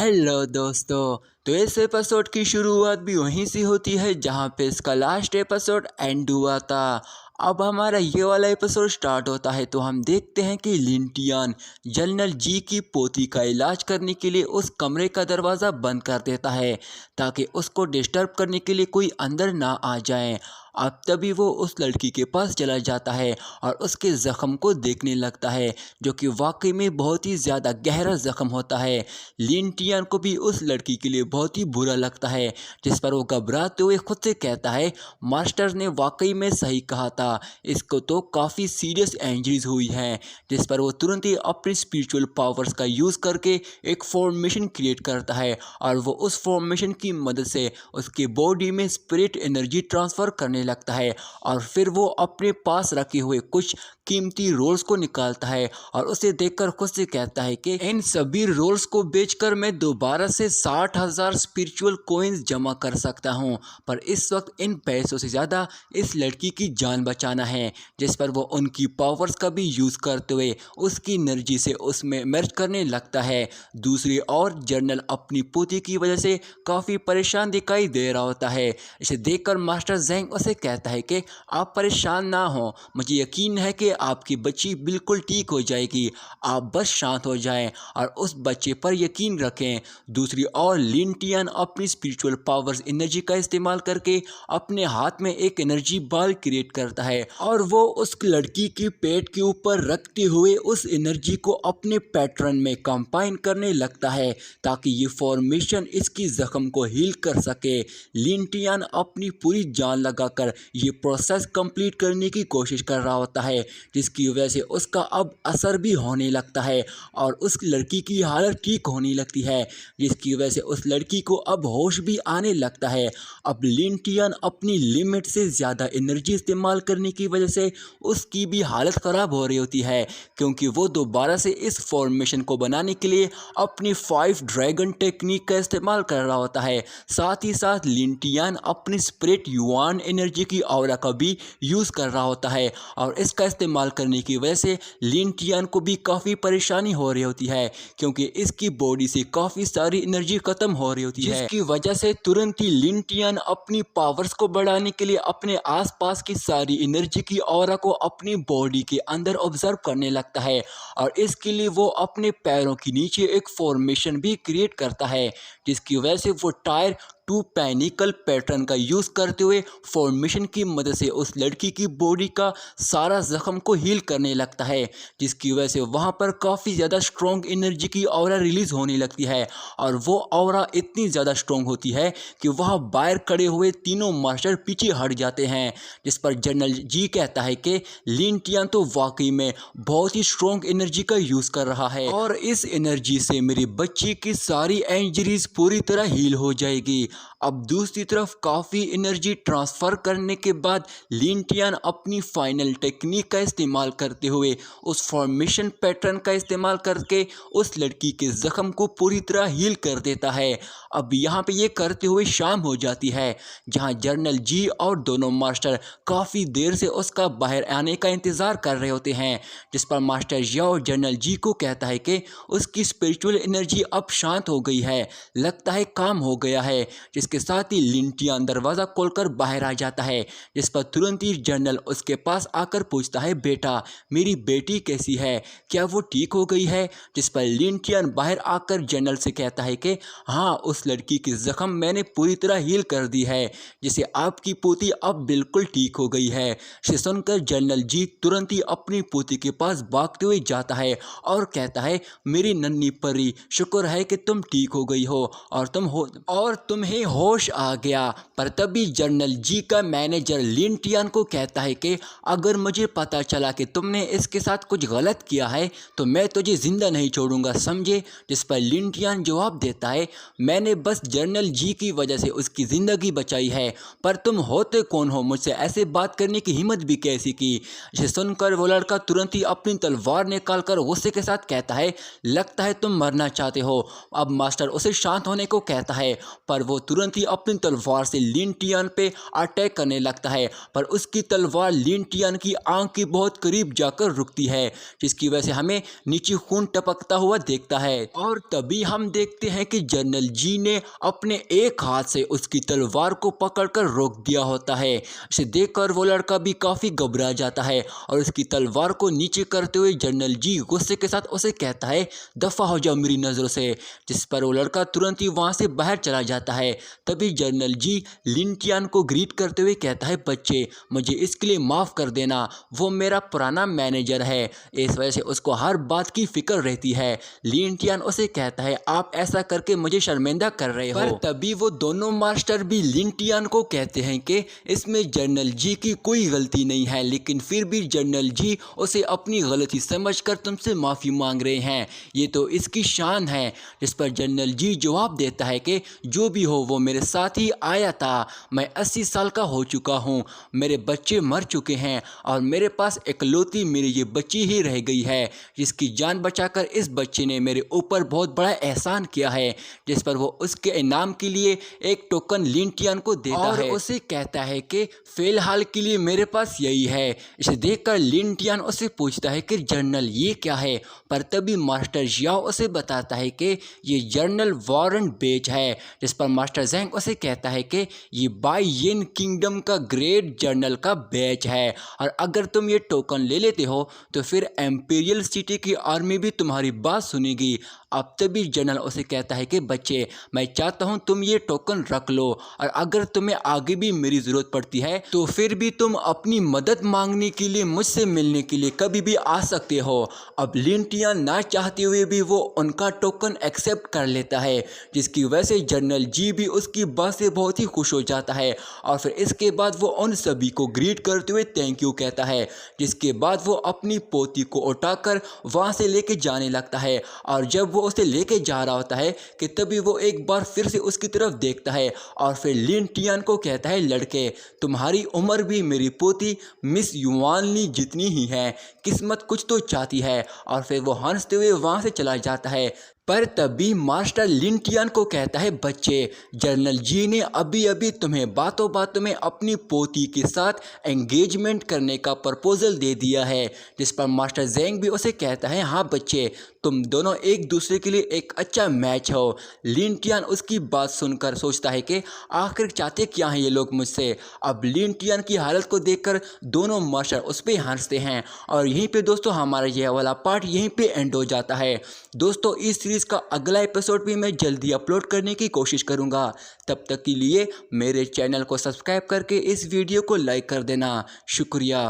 Hello दोस्तों। तो इस एपिसोड की शुरुआत भी वहीं से होती है जहां पे इसका लास्ट एपिसोड एंड हुआ था। अब हमारा ये वाला एपिसोड स्टार्ट होता है तो हम देखते हैं कि लिन टियान जनरल जी की पोती का इलाज करने के लिए उस कमरे का दरवाज़ा बंद कर देता है ताकि उसको डिस्टर्ब करने के लिए कोई अंदर ना आ जाए। अब तभी वो उस लड़की के पास चला जाता है और उसके ज़ख्म को देखने लगता है जो कि वाकई में बहुत ही ज़्यादा गहरा ज़ख्म होता है। लिन टियान को भी उस लड़की के लिए बहुत ही बुरा लगता है, जिस पर वो घबराते हुए खुद से कहता है मास्टर ने वाकई में सही कहा था, इसको तो काफ़ी सीरियस इंजरीज हुई हैं। जिस पर वो तुरंत ही अपनी स्पिरिचुअल पावर्स का यूज़ करके एक फॉर्मेशन क्रिएट करता है और वो उस फॉर्मेशन की मदद से उसकी बॉडी में स्पिरिट एनर्जी ट्रांसफ़र करने लगता है और फिर वो अपने पास रखे हुए कुछ कीमती रोल्स को निकालता है और उसे देखकर खुद से कहता है कि इन सभी रोल्स को बेचकर मैं दोबारा से 60,000 स्पिरिचुअल कॉइन्स जमा कर सकता हूँ, पर इस वक्त इन पैसों से ज़्यादा इस लड़की की जान बचाना है। जिस पर वो उनकी पावर्स का भी यूज़ करते हुए उसकी एनर्जी से उसमें मर्ज करने लगता है। दूसरी ओर जर्नल अपनी पोती की वजह से काफ़ी परेशान दिखाई दे रहा होता है। इसे देखकर मास्टर ज़ैंग उसे कहता है कि आप परेशान ना हो, मुझे यकीन है कि आपकी बच्ची बिल्कुल ठीक हो जाएगी, आप बस शांत हो जाएं और उस बच्चे पर यकीन रखें। दूसरी ओर लिन टियान अपनी स्पिरिचुअल पावर्स एनर्जी का इस्तेमाल करके अपने हाथ में एक एनर्जी बॉल क्रिएट करता है और वो उस लड़की की पेट के ऊपर रखते हुए उस एनर्जी को अपने पैटर्न में कंबाइन करने लगता है ताकि ये फॉर्मेशन इसकी जख्म को हील कर सके। लिन टियान अपनी पूरी जान लगाकर ये प्रोसेस कंप्लीट करने की कोशिश कर रहा होता है, जिसकी वजह से उसका अब असर भी होने लगता है और उस लड़की की हालत ठीक होने लगती है, जिसकी वजह से उस लड़की को अब होश भी आने लगता है। अब लिन टियान अपनी लिमिट से ज़्यादा एनर्जी इस्तेमाल करने की वजह से उसकी भी हालत ख़राब हो रही होती है, क्योंकि वो दोबारा से इस फॉर्मेशन को बनाने के लिए अपनी 5 ड्रैगन टेक्निक का इस्तेमाल कर रहा होता है। साथ ही साथ लिन टियान अपनी स्पिरिट युआन एनर्जी की ऑरा का भी यूज़ कर रहा होता है और इसका इस्तेमाल करने की वजह से लिन टियान को भी काफ़ी परेशानी हो रही होती है, क्योंकि इसकी बॉडी से काफ़ी सारी एनर्जी ख़त्म हो रही होती है, जिसकी वजह से तुरंत ही लिन टियान अपनी पावर्स को बढ़ाने के लिए अपने आसपास की सारी एनर्जी की ऑरा को अपनी बॉडी के अंदर ऑब्जर्व करने लगता है और इसके लिए वो अपने पैरों के नीचे एक फॉर्मेशन भी क्रिएट करता है, जिसकी वजह से वो टायर 2 पैनिकल पैटर्न का यूज़ करते हुए फॉर्मेशन की मदद से उस लड़की की बॉडी का सारा ज़ख्म को हील करने लगता है, जिसकी वजह से वहाँ पर काफ़ी ज़्यादा स्ट्रॉन्ग एनर्जी की ऑरा रिलीज़ होने लगती है और वो ऑरा इतनी ज़्यादा स्ट्रॉन्ग होती है कि वहाँ बाहर खड़े हुए तीनों मास्टर पीछे हट जाते हैं। जिस पर जनरल जी कहता है कि लिन टियान तो वाकई में बहुत ही स्ट्रॉन्ग एनर्जी का यूज़ कर रहा है और इस एनर्जी से मेरी बच्ची की सारी इंजरीज पूरी तरह हील हो जाएगी। अब दूसरी तरफ काफ़ी एनर्जी ट्रांसफ़र करने के बाद लिन टियान अपनी फाइनल टेक्निक का इस्तेमाल करते हुए उस फॉर्मेशन पैटर्न का इस्तेमाल करके उस लड़की के ज़ख्म को पूरी तरह हील कर देता है। अब यहाँ पे ये करते हुए शाम हो जाती है, जहाँ जनरल जी और दोनों मास्टर काफ़ी देर से उसका बाहर आने का इंतज़ार कर रहे होते हैं। जिस पर मास्टर याओ जनरल जी को कहता है कि उसकी स्पिरिचुअल एनर्जी अब शांत हो गई है, लगता है काम हो गया है। जिसके साथ ही लिन टियान दरवाज़ा खोलकर बाहर आ जाता है, जिस पर तुरंत ही जनरल उसके पास आकर पूछता है बेटा मेरी बेटी कैसी है, क्या वो ठीक हो गई है। जिस पर लिन टियान बाहर आकर जनरल से कहता है कि हाँ, उस लड़की की ज़ख्म मैंने पूरी तरह हील कर दी है, जिसे आपकी पोती अब बिल्कुल ठीक हो गई है। इसे सुनकर जनरल जी तुरंत ही अपनी पोती के पास भागते हुए जाता है और कहता है मेरी नन्ही परी, शुक्र है कि तुम ठीक हो गई हो और तुम्हें होश आ गया। पर तभी जनरल जी का मैनेजर लिन टियान को कहता है कि अगर मुझे पता चला कि तुमने इसके साथ कुछ गलत किया है तो मैं तुझे जिंदा नहीं छोड़ूंगा, समझे। जिस पर लिन टियान जवाब देता है मैंने बस जनरल जी की वजह से उसकी ज़िंदगी बचाई है, पर तुम होते कौन हो, मुझसे ऐसे बात करने की हिम्मत भी कैसी की। इसे सुनकर वो लड़का तुरंत ही अपनी तलवार निकालकर गुस्से के साथ कहता है लगता है तुम मरना चाहते हो। अब मास्टर उसे शांत होने को कहता है, पर वो तुरंत तुरंत ही अपनी तलवार से लिन टियान पे अटैक करने लगता है, पर उसकी तलवार लिन टियान की आंख के बहुत करीब जाकर रुकती है, जिसकी वजह से हमें नीचे खून टपकता हुआ देखता है। और तभी हम देखते हैं कि जनरल जी ने अपने एक हाथ से उसकी तलवार को पकड़कर रोक दिया होता है। इसे देखकर वो लड़का भी काफ़ी घबरा जाता है और उसकी तलवार को नीचे करते हुए जनरल जी गुस्से के साथ उसे कहता है, दफ़ा हो जाओ मेरी नज़रों से, जिस पर वो लड़का तुरंत ही वहाँ से बाहर चला जाता है। तभी जनरल जी लिन टियान को ग्रीट करते हुए कहता है, बच्चे मुझे इसके लिए माफ़ कर देना, वो मेरा पुराना मैनेजर है, इस वजह से उसको हर बात की फिक्र रहती है। लिन टियान उसे कहता है, आप ऐसा करके मुझे शर्मिंदा कर रहे हो। पर तभी वो दोनों मास्टर भी लिन टियान को कहते हैं कि इसमें जनरल जी की कोई गलती नहीं है, लेकिन फिर भी जनरल जी उसे अपनी गलती समझकर तुमसे माफ़ी मांग रहे हैं, ये तो इसकी शान है। जिस पर जनरल जी जवाब देता है कि जो भी हो वो मेरे साथ ही आया था, मैं 80 साल का हो चुका हूँ, मेरे बच्चे मर चुके हैं और मेरे पास इकलौती मेरी ये बच्ची ही रह गई है, जिसकी जान बचाकर इस बच्चे ने मेरे ऊपर बहुत बड़ा एहसान किया है। जिस पर वो उसके इनाम के लिए एक टोकन लिन टियान को देता है और उसे कहता है कि फ़िलहाल के लिए मेरे पास यही है। इसे देखकर लिन टियान उसे पूछता है कि जनरल ये क्या है, पर तभी मास्टर जियाओ उसे बताता है कि ये जर्नल वारंट बेच है। जिस पर मास्टर जैंग उसे कहता है कि ये बाई येन किंगडम का ग्रेट जर्नल का बैच है और अगर तुम ये टोकन ले लेते हो तो फिर एम्पीरियल सिटी की आर्मी भी तुम्हारी बात सुनेगी। अब तभी जनरल उसे कहता है कि बच्चे मैं चाहता हूँ तुम ये टोकन रख लो और अगर तुम्हें आगे भी मेरी ज़रूरत पड़ती है तो फिर भी तुम अपनी मदद मांगने के लिए मुझसे मिलने के लिए कभी भी आ सकते हो। अब लिन टियान ना चाहते हुए भी वो उनका टोकन एक्सेप्ट कर लेता है, जिसकी वजह से जनरल जी भी उसकी बात से बहुत ही खुश हो जाता है और फिर इसके बाद वो उन सभी को ग्रीट करते हुए थैंक यू कहता है। जिसके बाद वो अपनी पोती को उठाकर वहाँ से लेके जाने लगता है और जब वो उसे लेके जा रहा होता है कि तभी वो एक बार फिर से उसकी तरफ देखता है और फिर लिन टियान को कहता है, लड़के तुम्हारी उम्र भी मेरी पोती मिस युआनली जितनी ही है, किस्मत कुछ तो चाहती है। और फिर वो हंसते हुए वहाँ से चला जाता है। पर तभी मास्टर लिन टियान को कहता है, बच्चे जनरल जी ने अभी अभी तुम्हें बातों बातों में अपनी पोती के साथ एंगेजमेंट करने का प्रपोजल दे दिया है। जिस पर मास्टर जेंग भी उसे कहता है, हाँ बच्चे तुम दोनों एक दूसरे के लिए एक अच्छा मैच हो। लिन टियान उसकी बात सुनकर सोचता है कि आखिर चाहते क्या हैं ये लोग मुझसे। अब लिन टियान की हालत को देखकर दोनों मास्टर उस पर हंसते हैं और यहीं पे दोस्तों हमारा यह वाला पार्ट यहीं पे एंड हो जाता है। दोस्तों इस सीरीज़ का अगला एपिसोड भी मैं जल्दी अपलोड करने की कोशिश करूँगा। तब तक के लिए मेरे चैनल को सब्सक्राइब करके इस वीडियो को लाइक कर देना। शुक्रिया।